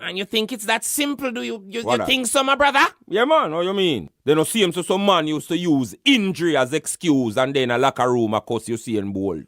And you think it's that simple, do you? You think so, my brother? Yeah, man, what you mean? They no see him, so some man used to use injury as excuse and then a locker room, of course, you see him Bolt.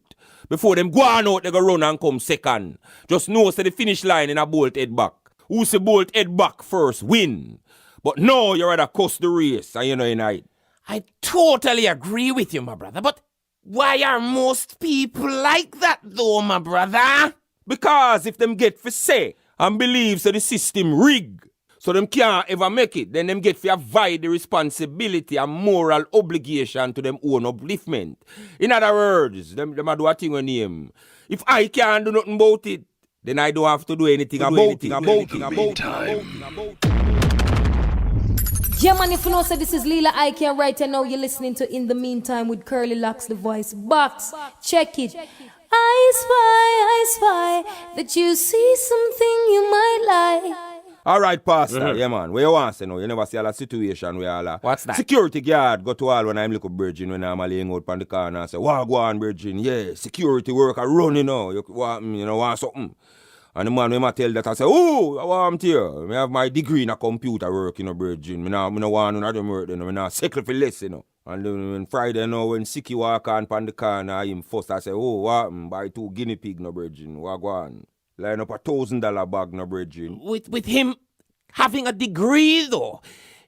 Before them go on out, they go run and come second. Just know, say the finish line in a Bolt head back. Who say Bolt head back first, win. But no, you rather cost the race, and you know, it. I totally agree with you, my brother, but why are most people like that, though, my brother? Because if them get for say, and believe so the system rig, so them can't ever make it, then them get to avoid the responsibility and moral obligation to them own upliftment. In other words, them a do a thing on him. If I can't do nothing about it, then I don't have to do anything about it. Yeah, man, if you know, so this is Leela Ike right now. You're listening to In the Meantime with CurlyLoxx, the voice box. Check it. I spy that you see something you might like. All right, Pastor. Yeah, man. Where you want to know? You never see a situation where all what's that? Security guard go to all when I'm little virgin when I'm laying out on the corner and say, "Wow, go on, virgin. Yeah, security worker running now. You want something?" And the man when I tell that, I say, "Oh, I want here. I have my degree in a computer work, virgin. I no want none of them work, I not settle for less, And then when Friday, when Stichie walk on the corner, him first, I say, "Oh, what? Buy 2 guinea pig, virgin. What go on? Line up $1,000 bag, virgin." With him having a degree, though,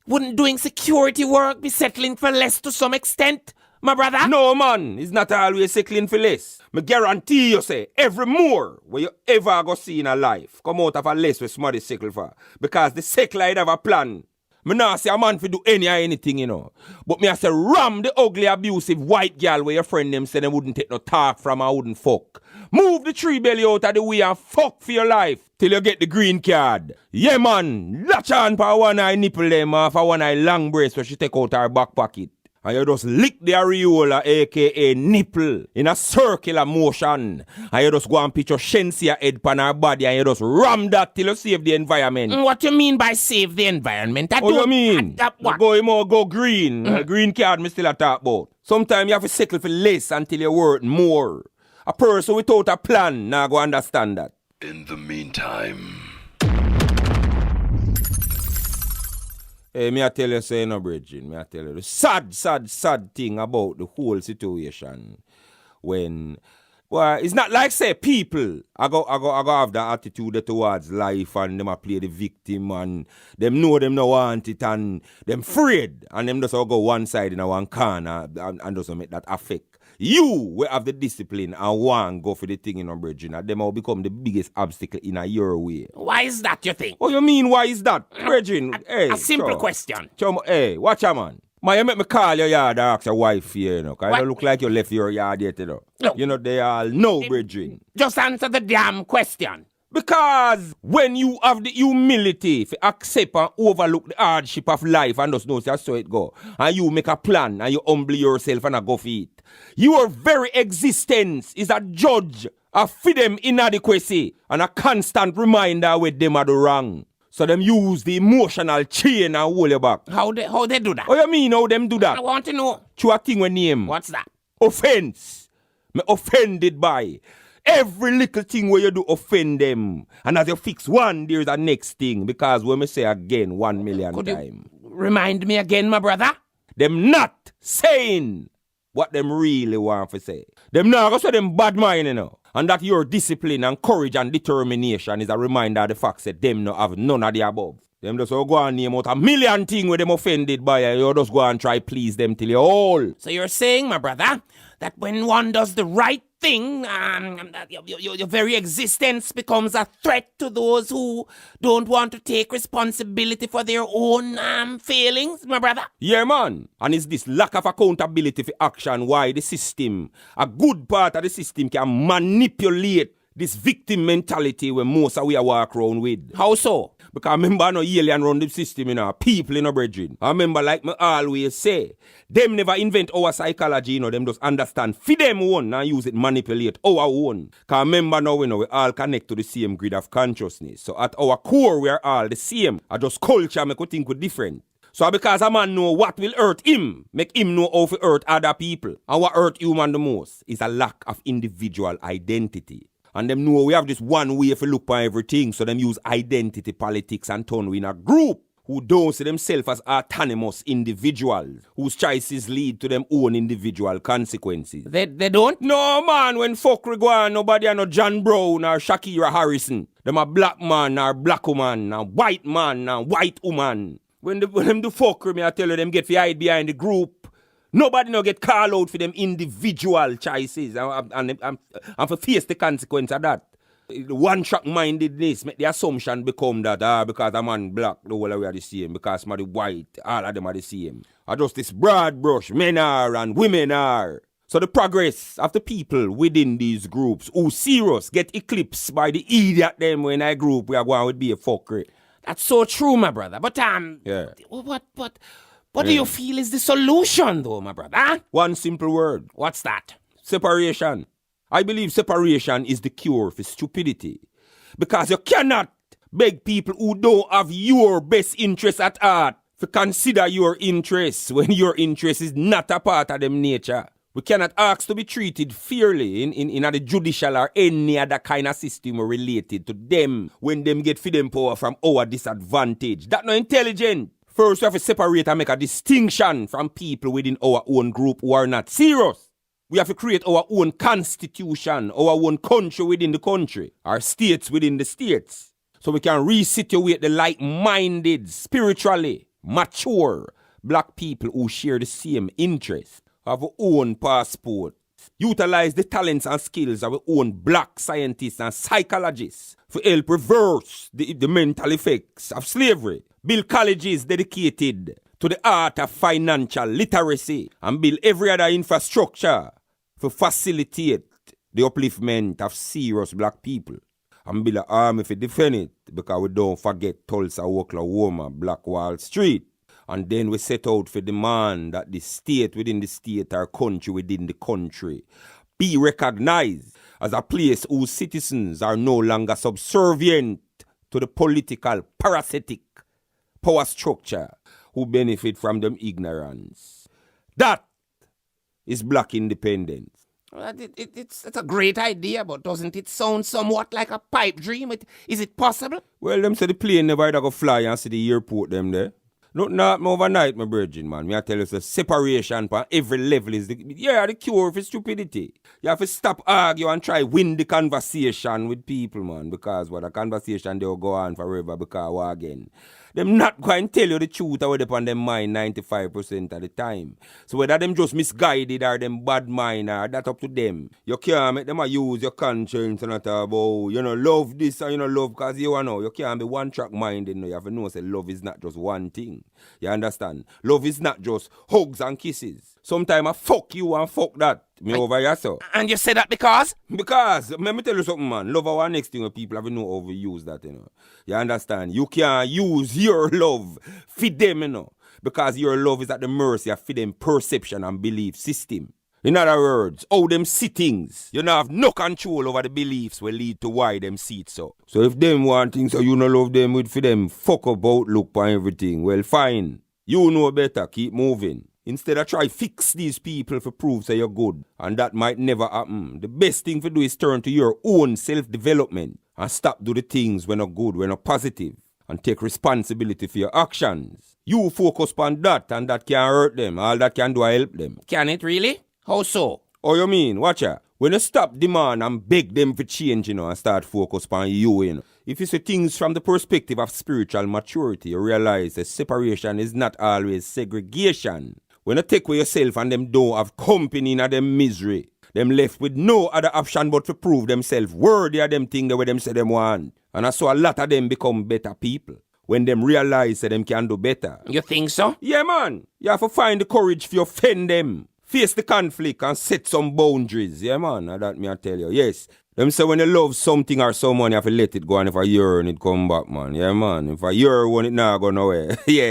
wouldn't doing security work be settling for less to some extent, my brother? No, man. It's not always settling for less. Me guarantee you, say, every more where you ever go see in a life come out of a less with somebody settle for. Because the settle I have a plan. Me not say a man fi do anything, But me I say ram the ugly abusive white girl where your friend them say they wouldn't take no talk from and wouldn't fuck. Move the tree belly out of the way and fuck for your life till you get the green card. Yeah, man. Latch on for one eye nipple them or for one eye long breast where she take out her back pocket. And you just lick the areola, aka nipple, in a circular motion. And you just go and put your shensia head pan her body and you just ram that till you save the environment. What you mean by save the environment? What you mean? What? Go green. Green card me still a talk about. Sometimes you have to settle for less until you work more. A person without a plan now go understand that. In the meantime. Hey, me I tell you, say no, Bridging. Me I tell you the sad thing about the whole situation. When, well, it's not like say people I go have that attitude towards life and them a play the victim and them know them no want it and them afraid and them just all go one side in a one corner and doesn't make that affect. You will have the discipline and want go for the thing in Bridging and them will become the biggest obstacle in your way. Why is that, you think? What you mean, why is that? Bridging, hey. A simple question. Hey, watch out, man. Man, you make me call your yard and ask your wife here, Because you don't look like you left your yard yet, No. They all know, Bridging. Just answer the damn question. Because when you have the humility to accept and overlook the hardship of life and just know that's how it go, and you make a plan and you humble yourself and go for it, your very existence is a judge of freedom inadequacy and a constant reminder with them are the wrong. So them use the emotional chain and hold you back. How they do that? What you mean how them do that? I want to know. Through a thing we name. What's that? Offense. Me offended by. Every little thing where you do offend them. And as you fix one, there's a next thing. Because when me say again 1 million Could times. You remind me again, my brother? Them not saying what them really want to say. Them not gonna say them bad mind, And that your discipline and courage and determination is a reminder of the fact that them no have none of the above. Them just go and name out 1 million things where them offended by you. You just go and try please them till you're all. So you're saying, my brother, that when one does the right thing, your very existence becomes a threat to those who don't want to take responsibility for their own failings, my brother? Yeah, man. And it's this lack of accountability for action why the system, a good part of the system can manipulate this victim mentality when most of we are walk around with. How so? Because I remember no alien run the system, people in a brethren. I remember like me always say, them never invent our psychology, them just understand for them own and use it manipulate our own. Because remember now, we all connect to the same grid of consciousness. So at our core, we are all the same. I just culture make we think we're different. So because a man know what will hurt him, make him know how to hurt other people. And what hurt human the most is a lack of individual identity. And them know we have this one way to look on everything, so them use identity politics and turn we in a group who don't see themselves as autonomous individuals, whose choices lead to them own individual consequences. They don't? No, man, when fuckery go on, nobody are no John Brown or Shakira Harrison. Them a black man or black woman, or white man or white woman. When them do fuckery, me I tell you, them get fi hide behind the group. Nobody no get called out for them individual choices and for face the consequence of that. One-track mindedness make the assumption become that because a man black, the whole of we are the same, because somebody white, all of them are the same. Or just this broad brush, men are and women are. So the progress of the people within these groups who serious get eclipsed by the idiot them when I group we are going with be a fuckery. That's so true, my brother. But Yeah. What do you feel is the solution though, my brother? Huh? One simple word. What's that? Separation. I believe separation is the cure for stupidity. Because you cannot beg people who don't have your best interest at heart to consider your interests when your interest is not a part of them nature. We cannot ask to be treated fairly in the judicial or any other kind of system related to them when them get for them power from our disadvantage. That's not intelligent. First, we have to separate and make a distinction from people within our own group who are not serious. We have to create our own constitution, our own country within the country, our states within the states, so we can resituate the like-minded, spiritually mature black people who share the same interests, have our own passport, utilize the talents and skills of our own black scientists and psychologists to help reverse the mental effects of slavery, build colleges dedicated to the art of financial literacy, and build every other infrastructure to facilitate the upliftment of serious black people, and build an army to defend it, because we don't forget Tulsa, Oklahoma, Black Wall Street. And then we set out for demand that the state within the state or country within the country be recognized as a place whose citizens are no longer subservient to the political parasitic power structure who benefit from them ignorance. That is black independence. Well, it's a great idea, but doesn't it sound somewhat like a pipe dream? Is it possible? Well, them say the plane never ever go fly and see the airport them there. Nothing happen overnight, my virgin, man. Me I tell you, the separation on every level is the cure for stupidity. You have to stop argue and try win the conversation with people, man. Because the conversation they'll go on forever because again. Them not going to tell you the truth or upon them mind 95% of the time. So whether them just misguided or them bad mind or that up to them. You can't make them use your conscience and not about, love this and love because you can't be one track minded. You have to know that love is not just one thing. You understand? Love is not just hugs and kisses. Sometimes I fuck you and fuck that. Me over here, so. And you say that because? Because, let me tell you something, man. Love our next thing when people have to know how to use that, You understand? You can't use your love for them, Because your love is at the mercy of them perception and belief system. In other words, how them see things. You don't have no control over the beliefs will lead to why them see it so. So if them want things so you don't love them with for them fuck up outlook and everything, well fine. You know better, keep moving. Instead of try fix these people for prove that you're good. And that might never happen. The best thing to do is turn to your own self-development. And stop do the things when not good, when not positive. And take responsibility for your actions. You focus on that and that can hurt them. All that can do is help them. Can it really? How so? Oh, you mean? Watch ya. When you stop demand and beg them for change, and start focus on you, If you see things from the perspective of spiritual maturity, you realize that separation is not always segregation. When you take away yourself and them don't have company in them misery, them left with no other option but to prove themselves worthy of them things the way them say them want. And I saw a lot of them become better people when them realize that them can do better. You think so? Yeah, man. You have to find the courage to offend them. Face the conflict and set some boundaries. Yeah, man. That me I tell you. Yes. Them say when you love something or someone, you have to let it go. And if I yearn, it come back, man. Yeah, man. If I yearn, it not go nowhere. Yeah.